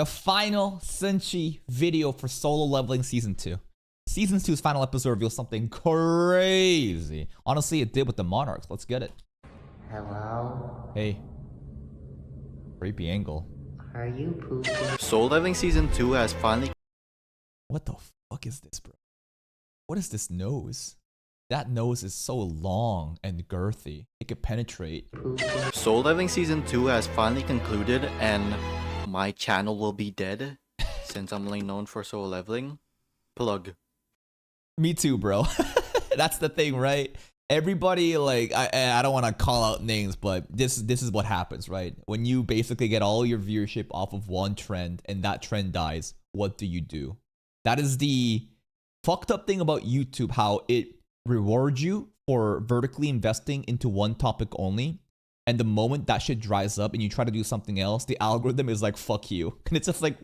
the final SinChi video for Solo Leveling Season 2. Season 2's final episode reveals something crazy. Honestly, it did with the Monarchs. Let's get it. Hello? Hey. Creepy angle. Are you pooping? Solo Leveling Season 2 has finally... What the fuck is this, bro? What is this nose? That nose is so long and girthy. It could penetrate. Solo Leveling Season 2 has finally concluded, and my channel will be dead since I'm only known for Solo Leveling. Plug. Me too, bro. That's the thing, right? Everybody, like, I don't want to call out names, but this is what happens, right? When you basically get all your viewership off of one trend and that trend dies, what do? That is the fucked up thing about YouTube, how it rewards you for vertically investing into one topic only. And the moment that shit dries up and you try to do something else, the algorithm is like, fuck you. And it's just like,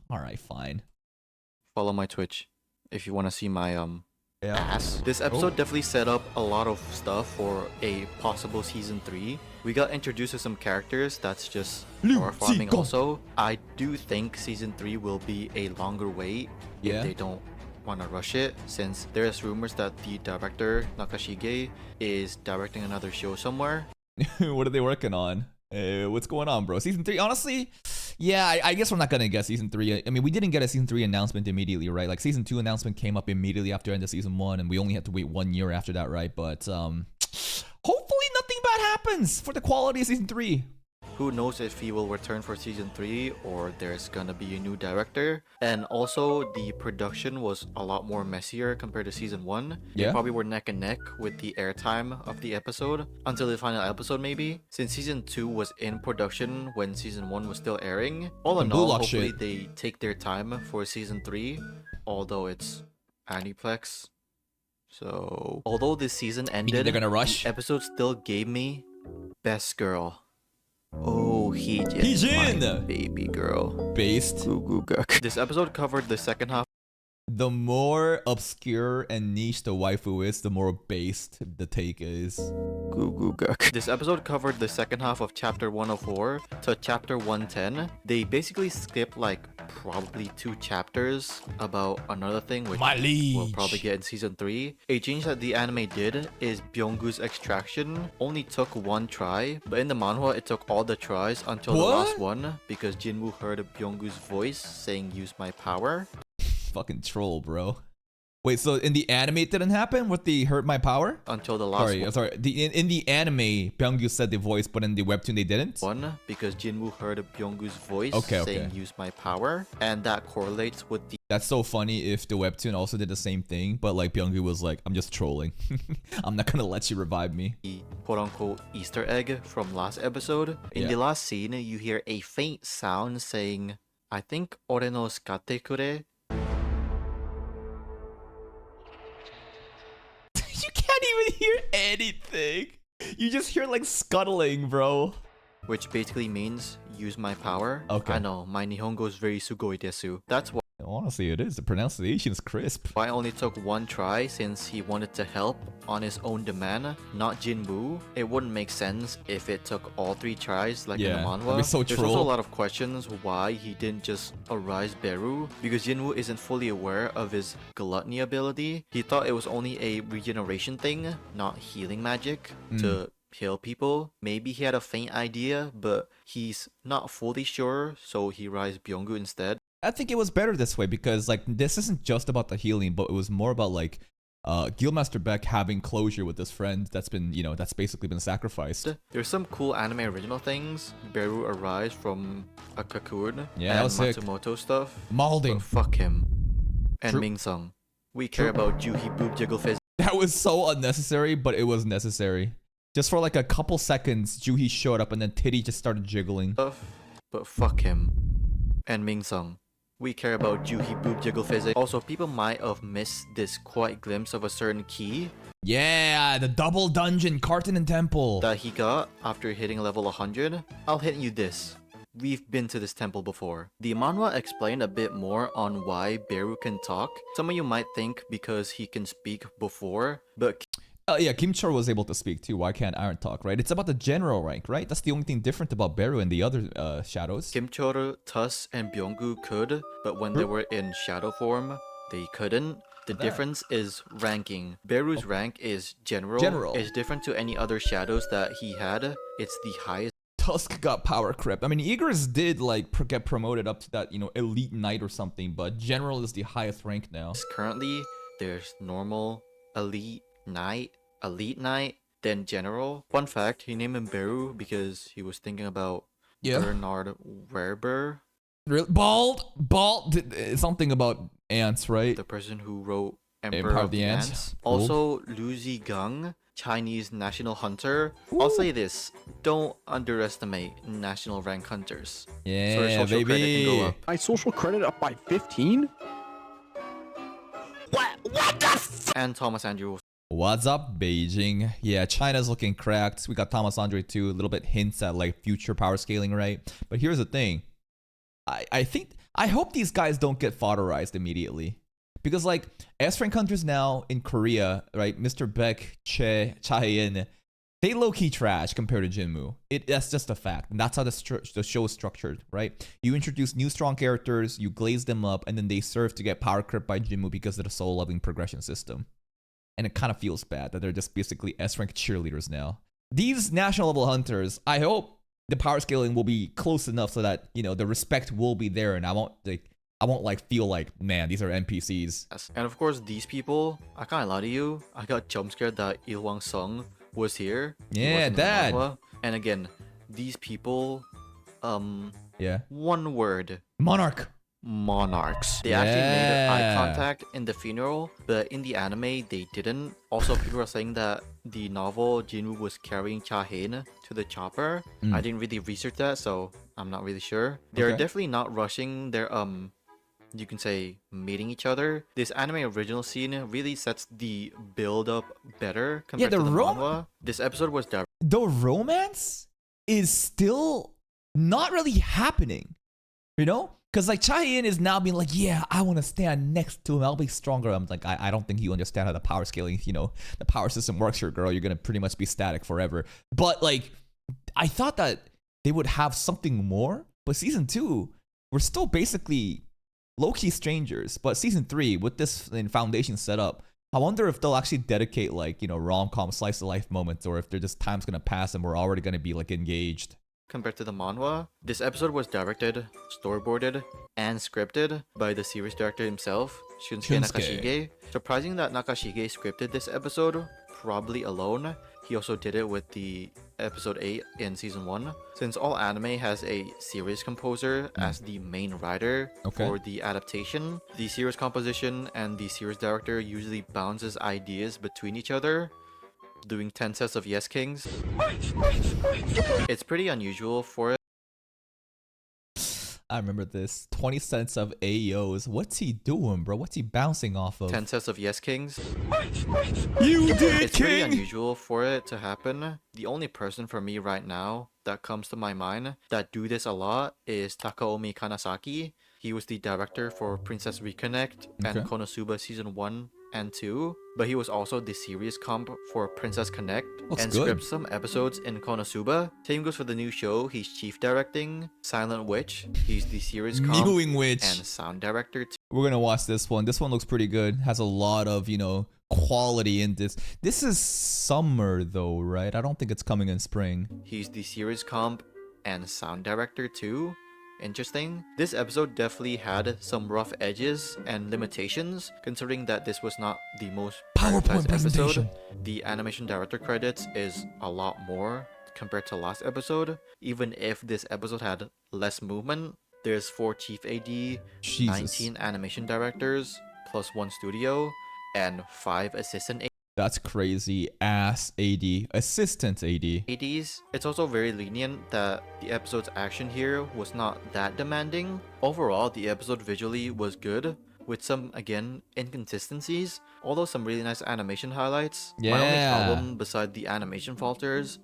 all right, fine. Follow my Twitch if you want to see my Yeah. ass. This episode definitely set up a lot of stuff for a possible Season 3. We got introduced to some characters that's just power farming also. I do think Season 3 will be a longer wait if they don't want to rush it, since there's rumors that the director, Nakashige, is directing another show somewhere. What are they working on? What's going on, bro? Season 3, honestly, yeah, I guess we're not gonna get Season 3. I mean, we didn't get a Season 3 announcement immediately, right? Like, Season 2 announcement came up immediately after end of Season 1, and we only had to wait 1 year after that, right? But hopefully nothing bad happens for the quality of Season 3. Who knows if he will return for Season 3 or there's gonna be a new director. And also, the production was a lot more messier compared to Season 1. They probably were neck and neck with the airtime of the episode until the final episode, maybe. Since Season 2 was in production when Season 1 was still airing. All in all, hopefully they take their time for Season 3, although it's Aniplex. So, although this season ended, they're gonna rush? the episode still gave me Best Girl. Oh, Heejin, my baby girl. Based. Goo goo guk. This episode covered the second half. The more obscure and niche the waifu is, the more based the take is. Goo goo guk. This episode covered the second half of Chapter 104 to Chapter 110. They basically skipped like probably 2 chapters about another thing, which we'll probably get in Season 3. A change that the anime did is Byung-goo's extraction only took 1 try, but in the manhwa it took all the tries until the last one because Jinwoo heard Byung-goo's voice saying "use my power." Fucking troll, bro. Wait, so in the anime it didn't happen with the hurt my power? Until the last one. Sorry. In the anime, Byung-gu said the voice, but in the webtoon they didn't? Because Jinwoo heard Byung-goo's voice saying "use my power," and that correlates with the... That's so funny if the webtoon also did the same thing, but like Byung-gu was like, I'm just trolling. I'm not gonna let you revive me. The quote-unquote Easter egg from last episode. In the last scene, you hear a faint sound saying, I think "ore no skatte kure." You can't even hear anything. You just hear like scuttling, bro. Which basically means "use my power." Okay. I know, my Nihongo is very sugoi desu. That's why. Honestly, it is. The pronunciation is crisp. I only took 1 try since he wanted to help on his own demand, not Jinwoo. It wouldn't make sense if it took all 3 tries like in the manhwa. So There's also a lot of questions why he didn't just arise Beru, because Jinwoo isn't fully aware of his gluttony ability. He thought it was only a regeneration thing, not healing magic to heal people. Maybe he had a faint idea, but he's not fully sure, so he rise Byung-gu instead. I think it was better this way because like this isn't just about the healing, but it was more about like Guildmaster Beck having closure with his friend that's been, you know, that's basically been sacrificed. There's some cool anime original things. Beru arrives from a cocoon. Yeah, and that was Matsumoto stuff. Malding. But fuck him. And Mingsung. We care about Juhi boob jiggle face. That was so unnecessary, but it was necessary. Just for like a couple seconds, Juhi showed up and then Titty just started jiggling. But fuck him. And Mingsung. We care about Juhi boob jiggle physics. Also, people might have missed this quiet glimpse of a certain key. Yeah, the double dungeon, Carton and Temple. That he got after hitting level 100. I'll hit you this. We've been to this temple before. The manhwa explained a bit more on why Beru can talk. Some of you might think because he can speak before, but Yeah, Kim Chor was able to speak too. Why can't Iron talk, right? It's about the general rank, right? That's the only thing different about Beru and the other shadows. Kim Chor, Tuss, and Byunggu could, but when they were in shadow form, they couldn't. The difference is ranking. Beru's rank is general. It's different to any other shadows that he had. It's the highest. Tusk got power crept. I mean, Eagers did like get promoted up to that, elite knight or something, but general is the highest rank now. Currently, there's normal, elite, knight, then general. Fun fact, he named him Beru because he was thinking about Bernard Werber. Really? Bald, something about ants, right? The person who wrote Emperor of the Ants. Cool. Also, Lu Zigang, Chinese national hunter. Ooh. I'll say this, don't underestimate national rank hunters. Yeah, so your social credit can go up. My social credit up by 15? What the And Thomas Andrew. What's up, Beijing? Yeah, China's looking cracked. We got Thomas Andre too. A little bit hints at like future power scaling, right? But here's the thing. I hope these guys don't get fodderized immediately. Because like S rank hunters now in Korea, right? Mr. Beck, Cha Hae-in, they low-key trash compared to Jinmu. That's just a fact. And that's how the show is structured, right? You introduce new strong characters, you glaze them up, and then they serve to get power crept by Jinmu because of the soul-loving progression system. And it kind of feels bad that they're just basically S-rank cheerleaders now. These national level hunters, I hope the power scaling will be close enough so that, the respect will be there, and I won't feel like, man, these are NPCs. Yes. And of course, these people, I can't lie to you, I got jump scared that Il Wang Sung was here. Yeah, Dad. And again, these people, yeah. One word. Monarchs. They actually made eye contact in the funeral, but in the anime, they didn't. Also, people are saying that the novel, Jinwoo was carrying Cha Hae-in to the chopper. I didn't really research that, so I'm not really sure. They're definitely not rushing their, you can say, meeting each other. This anime original scene really sets the build-up better compared to the manhwa. This episode was direct. The romance is still not really happening, Because like Cha Hae-in is now being like, yeah, I want to stand next to him. I'll be stronger. I'm like, I don't think you understand how the power scaling, the power system works here, girl. You're going to pretty much be static forever. But like, I thought that they would have something more. But season 2, we're still basically low-key strangers. But season 3, with this foundation set up, I wonder if they'll actually dedicate like, rom-com slice-of-life moments, or if they're just time's going to pass and we're already going to be like engaged. Compared to the manhwa, this episode was directed, storyboarded, and scripted by the series director himself, Shunsuke Nakashige. Surprising that Nakashige scripted this episode, probably alone. He also did it with the episode 8 in season 1. Since all anime has a series composer as the main writer for the adaptation, the series composition and the series director usually bounces ideas between each other, doing 10 sets of Yes Kings. It's pretty unusual for it. I remember this. 20 cents of AOs. What's he doing, bro? What's he bouncing off of? 10 sets of Yes Kings. You did, It's pretty unusual for it to happen. The only person for me right now that comes to my mind that do this a lot is Takaomi Kanasaki. He was the director for Princess Reconnect and Konosuba season 1 and 2, but he was also the series comp for Princess Connect and scripts some episodes in Konosuba. Same goes for the new show. He's chief directing Silent Witch. He's the series comp and sound director too. We're gonna watch this one. This one looks pretty good. Has a lot of, quality in this. This is summer though, right? I don't think it's coming in spring. He's the series comp and sound director too. Interesting. This episode definitely had some rough edges and limitations, considering that this was not the most PowerPoint episode. The animation director credits is a lot more compared to last episode. Even if this episode had less movement, there's 4 chief AD, 19 animation directors, plus 1 studio, and 5 assistant AD. That's crazy ass AD. Assistant AD. ADs. It's also very lenient that the episode's action here was not that demanding. Overall, the episode visually was good, with some, again, inconsistencies, although some really nice animation highlights. My only problem beside the animation falters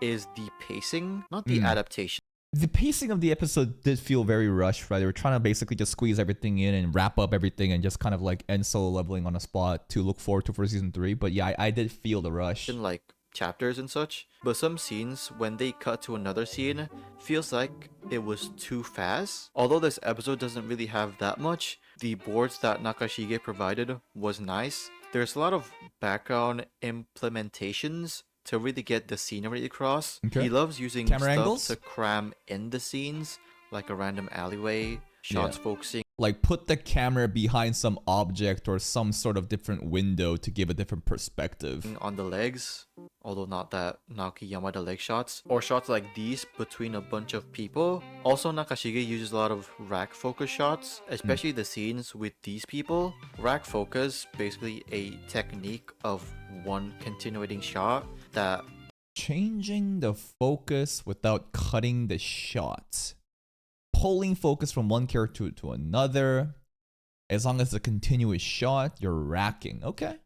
is the pacing, not the adaptation. The pacing of the episode did feel very rushed, right? They were trying to basically just squeeze everything in and wrap up everything and just kind of like end solo leveling on a spot to look forward to for season 3. But yeah, I did feel the rush. In like chapters and such, but some scenes when they cut to another scene feels like it was too fast. Although this episode doesn't really have that much, the boards that Nakashige provided was nice. There's a lot of background implementations to really get the scenery across. Okay. He loves using Camera stuff angles? to cram in the scenes, like a random alleyway, shots focusing Like put the camera behind some object or some sort of different window to give a different perspective. on the legs, although not that Naoki Yamada leg shots, or shots like these between a bunch of people. Also, Nakashige uses a lot of rack focus shots, especially the scenes with these people. Rack focus, basically a technique of one continuating shot that Changing the focus without cutting the shot. Pulling focus from one character to another. As long as it's a continuous shot, you're racking. Okay.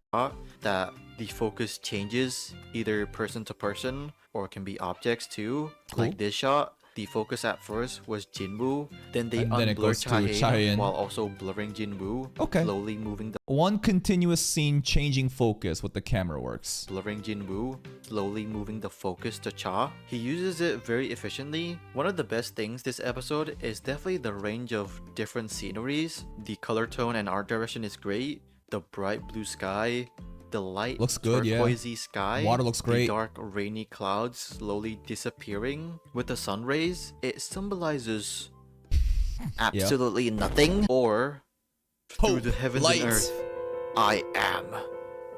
that the focus changes either person to person or can be objects too. Cool. Like this shot, the focus at first was Jinwoo, then they And then it unblur goes to Chaein. while also blurring Jinwoo, Okay. slowly moving the One continuous scene changing focus with the camera works. blurring Jinwoo, slowly moving the focus to Cha. He uses it very efficiently. One of the best things this episode is definitely the range of different sceneries. The color tone and art direction is great. The bright blue sky, the light Looks good, yeah. turquoisey sky, Water looks great. the dark rainy clouds slowly disappearing. With the sun rays, it symbolizes absolutely nothing, or through Hope, the heavens light. and earth, I am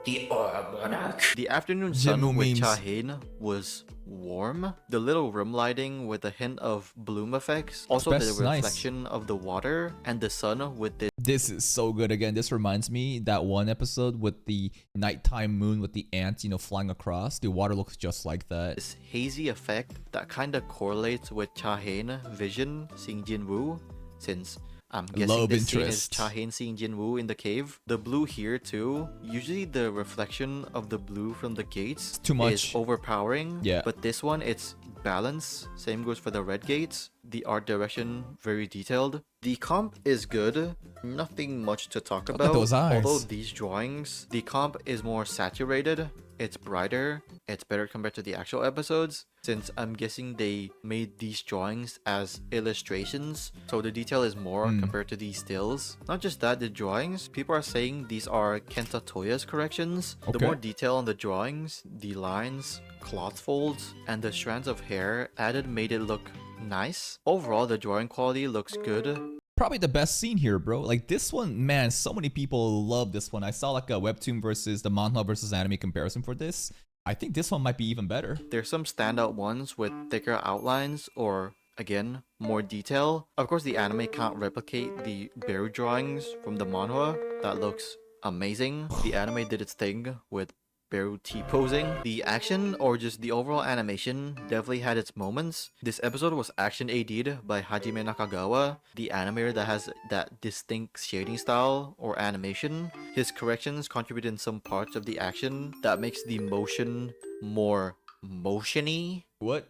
the monarch. The afternoon sun Jinwoo with memes. Chahin was warm. The little room lighting with a hint of bloom effects. Also the That's nice. reflection of the water and the sun with this This is so good. Again, this reminds me that one episode with the nighttime moon with the ants, flying across. The water looks just like that. hazy effect that kind of correlates with Chahin vision seeing Jinwoo, since I'm guessing Love this scene is interest. Chahin seeing Jinwoo in the cave. The blue here too. Usually the reflection of the blue from the gates too much. is overpowering. Yeah. But this one, it's balanced. Same goes for the red gates. The art direction, very detailed. The comp is good. Nothing much to talk Look about. at those eyes. Although these drawings, the comp is more saturated. It's brighter. It's better compared to the actual episodes, since I'm guessing they made these drawings as illustrations, so the detail is more compared to these stills. Not just that, the drawings, people are saying these are Kenta Toya's corrections. The Okay. more detail on the drawings, the lines, cloth folds, and the strands of hair added made it look nice. Overall, the drawing quality looks good. Probably the best scene here, bro. Like this one, man, so many people love this one. I saw like a webtoon versus the manhwa versus anime comparison for this. I think this one might be even better. There's some standout ones with thicker outlines or, again, more detail. Of course, the anime can't replicate the Beru drawings from the manhwa. That looks amazing. The anime did its thing with Beru T-posing. The action, or just the overall animation, definitely had its moments. This episode was action AD'd by Hajime Nakagawa, the animator that has that distinct shading style or animation. His corrections contribute in some parts of the action that makes the motion more motiony. What?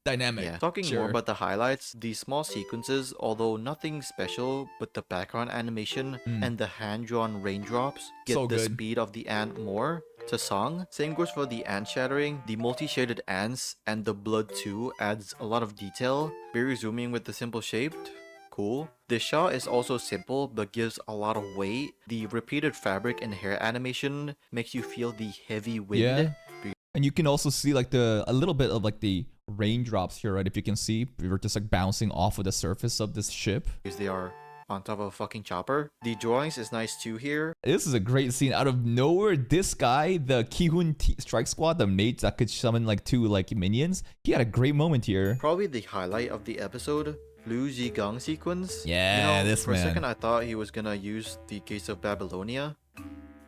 Dynamic. Yeah. Talking more about the highlights, the small sequences, although nothing special, but the background animation and the hand-drawn raindrops get So the good. speed of the ant more to song. Same goes for the ant shattering. The multi-shaded ants and the blood too adds a lot of detail. Very zooming with the simple shaped. Cool. The shot is also simple but gives a lot of weight. The repeated fabric and hair animation makes you feel the heavy wind. Yeah. And you can also see like a little bit of like the raindrops here, right? If you can see, we're just like bouncing off of the surface of this ship. Because they are on top of a fucking chopper. The drawings is nice too here. This is a great scene. Out of nowhere, this guy, the Kihun Strike Squad, the mates that could summon like 2 like minions, he had a great moment here. Probably the highlight of the episode, Liu Zigang sequence. Yeah, this for man. a second I thought he was gonna use the Gates of Babylonia.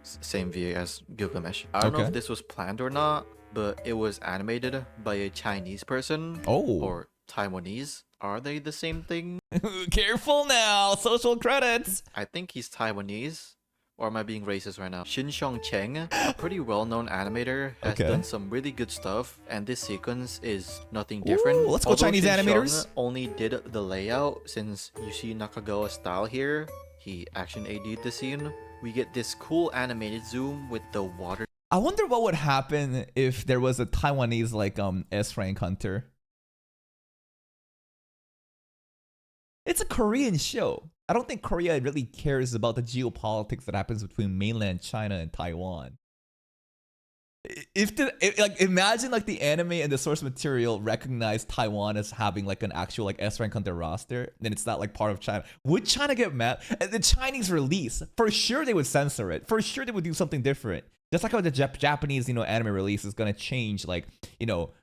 Same VA as Gilgamesh. I don't know Okay. if this was planned or not, but it was animated by a Chinese person. Oh. Or Taiwanese. Are they the same thing? Careful now, social credits. I think he's Taiwanese, or am I being racist right now? Shin Cheng, a pretty well-known animator, has done some really good stuff, and this sequence is nothing different. Ooh, let's go. Although Chinese animators. only did the layout, since you see Nakagawa's style here, he action AD'd the scene. We get this cool animated zoom with the water. I wonder what would happen if there was a Taiwanese like S rank hunter. It's a Korean show. I don't think Korea really cares about the geopolitics that happens between mainland China and Taiwan. Like imagine like the anime and the source material recognize Taiwan as having like an actual like S rank hunter roster, then it's not like part of China. Would China get mad? And the Chinese release, for sure they would censor it. For sure they would do something different. Just like how the Japanese, anime release is gonna change, like,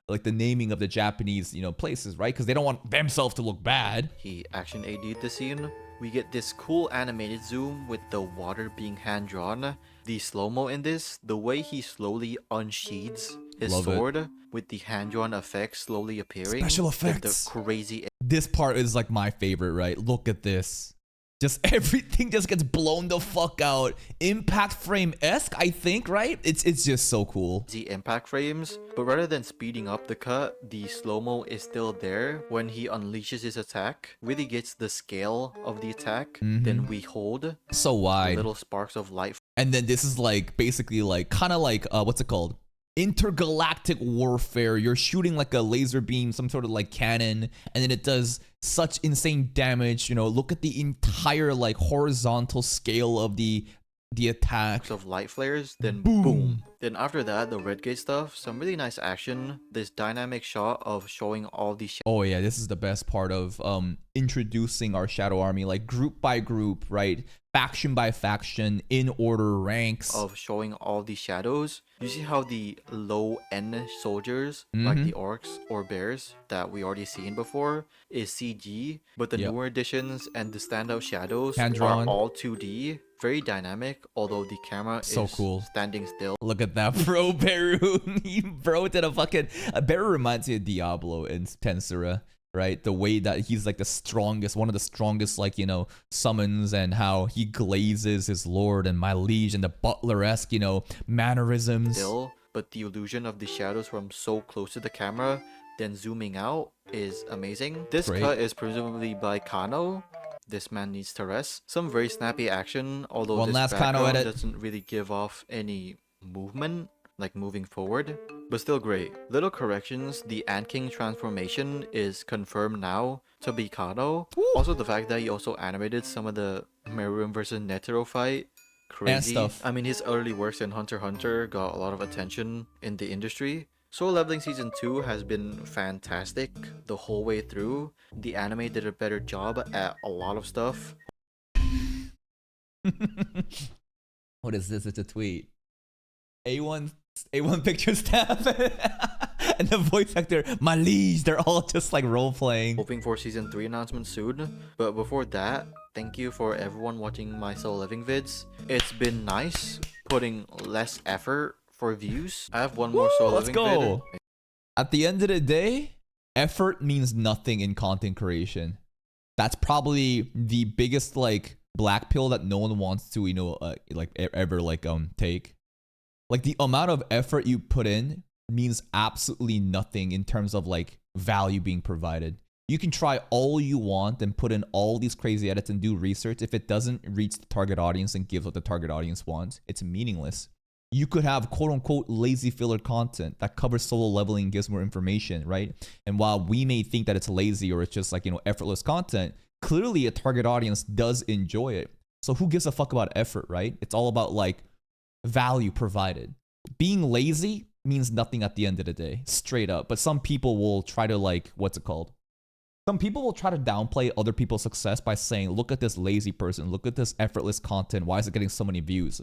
like the naming of the Japanese, places, right? Because they don't want themselves to look bad. He action AD'd the scene. We get this cool animated zoom with the water being hand-drawn. The slow-mo in this, the way he slowly unsheathes his sword with the hand-drawn effects slowly appearing. Special effects. The crazy. This part is like my favorite, right? Look at this. Just everything just gets blown the fuck out. Impact frame-esque, I think, right? It's just so cool. The impact frames, but rather than speeding up the cut, the slow-mo is still there when he unleashes his attack. Really gets the scale of the attack. Then we hold. So wide. Little sparks of light. And then this is like basically like kind of like what's it called? Intergalactic warfare. You're shooting like a laser beam, some sort of like cannon, and then it does such insane damage. Look at the entire like horizontal scale of the attack. Of light flares, then boom. Then after that, the red gate stuff, some really nice action. This dynamic shot of showing all these. Oh yeah, this is the best part of introducing our Shadow Army, like group by group, right? Faction by faction, in order, ranks. Of showing all these shadows. You see how the low-end soldiers, like the orcs or bears that we already seen before, is CG, but the newer editions and the standout shadows are all 2D. Very dynamic, although the camera is cool. Standing still. Look at that, bro. Beru. Bro did a fucking... Beru reminds me of Diablo in Tensura, right? The way that he's like the strongest, one of the strongest, like, summons, and how he glazes his lord and my liege, and the butler-esque, mannerisms. Still, but the illusion of the shadows from so close to the camera, then zooming out, is amazing. This cut is presumably by Kano. This man needs to rest. Some very snappy action, although this background doesn't really give off any movement, like moving forward, but still great. Little corrections, the Ant King transformation is confirmed now to be Kano. Also the fact that he also animated some of the Meruem versus Netero fight. Crazy. I mean, his early works in Hunter x Hunter got a lot of attention in the industry. Solo Leveling Season 2 has been fantastic the whole way through. The anime did a better job at a lot of stuff. What is this? It's a tweet. A1 picture staff and the voice actor, my liege, they're all just like role-playing. Hoping for Season 3 announcement soon. But before that, thank you for everyone watching my Solo Leveling vids. It's been nice putting less effort for views. I have one more Solo Leveling vid. At the end of the day, effort means nothing in content creation. That's probably the biggest like black pill that no one wants to ever take. Like the amount of effort you put in means absolutely nothing in terms of like value being provided. You can try all you want and put in all these crazy edits and do research. If it doesn't reach the target audience and gives what the target audience wants, it's meaningless. You could have quote-unquote lazy filler content that covers solo leveling and gives more information, right? And while we may think that it's lazy or it's just like, effortless content, clearly a target audience does enjoy it. So who gives a fuck about effort, right? It's all about like value provided. Being lazy means nothing at the end of the day, straight up. But some people will try to like, some people will try to downplay other people's success by saying, look at this lazy person, look at this effortless content, why is it getting so many views?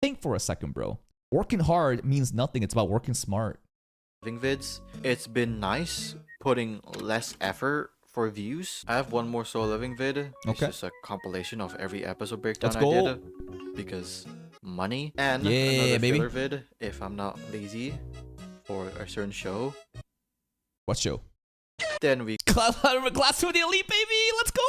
Think for a second, bro. Working hard means nothing. It's about working smart. Vids. It's been nice putting less effort for views. I have one more Solo Leveling vid. It's just a compilation of every episode breakdown I did. Because money. And another filler vid if I'm not lazy for a certain show. What show? Then we Class 2 of the Elite, baby. Let's go.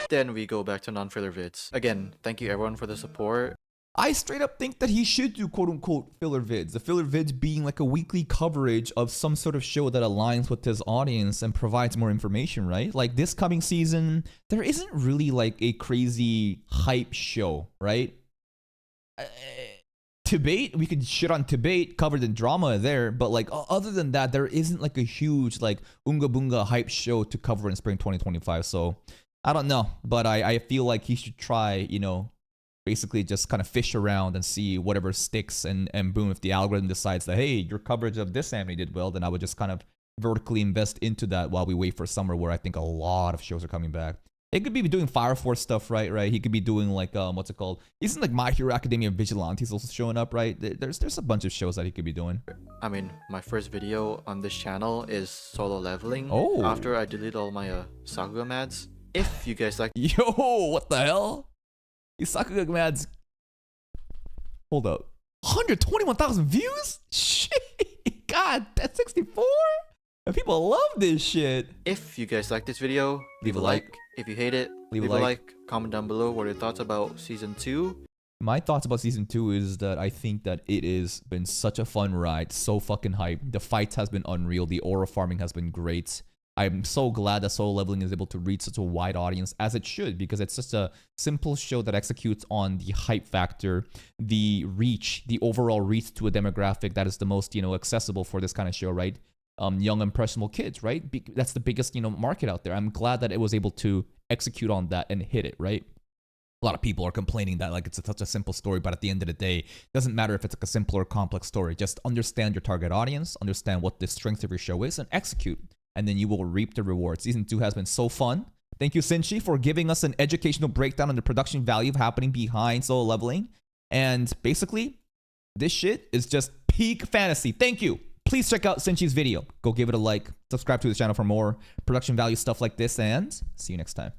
Then we go back to non-filler vids. Again, thank you everyone for the support. I straight up think that he should do quote unquote filler vids. The filler vids being like a weekly coverage of some sort of show that aligns with his audience and provides more information, right? Like this coming season, there isn't really like a crazy hype show, right? Debate, we could shit on debate, covered in drama there, but like other than that, there isn't like a huge like Unga Bunga hype show to cover in spring 2025. So I don't know, but I feel like he should try, you know, basically just kind of fish around and see whatever sticks, and boom, if the algorithm decides that, hey, your coverage of this anime did well, then I would just kind of vertically invest into that while we wait for summer, where I think a lot of shows are coming back. It could be doing Fire Force stuff, right? He could be doing like what's it called? Isn't like My Hero Academia Vigilantes also showing up, right? There's a bunch of shows that he could be doing. I mean, my first video on this channel is solo leveling. Oh. After I delete all my Sakuga ads. If you guys like, Yo, what the hell? These Sakuga mads. Hold up, 121,000 views? Shit, God, that's 64. And people love this shit. If you guys like this video, leave a like. If you hate it, leave a like. Comment down below what your thoughts about season 2. My thoughts about season 2 is that I think that it has been such a fun ride, so fucking hype. The fights has been unreal. The aura farming has been great. I'm so glad that solo leveling is able to reach such a wide audience, as it should, because it's just a simple show that executes on the hype factor, the reach, the overall reach to a demographic that is the most, you know, accessible for this kind of show, right? Young impressionable kids, right? That's the biggest, you know, market out there. I'm glad that it was able to execute on that and hit it, right? A lot of people are complaining that like it's such a simple story, but at the end of the day, it doesn't matter if it's like a simple or complex story. Just understand your target audience, understand what the strength of your show is, and execute, and then you will reap the rewards. Season 2 has been so fun. Thank you, SinChi, for giving us an educational breakdown on the production value of happening behind solo leveling. And basically, this shit is just peak fantasy. Thank you. Please check out SinChi's video. Go give it a like. Subscribe to the channel for more production value stuff like this, and see you next time.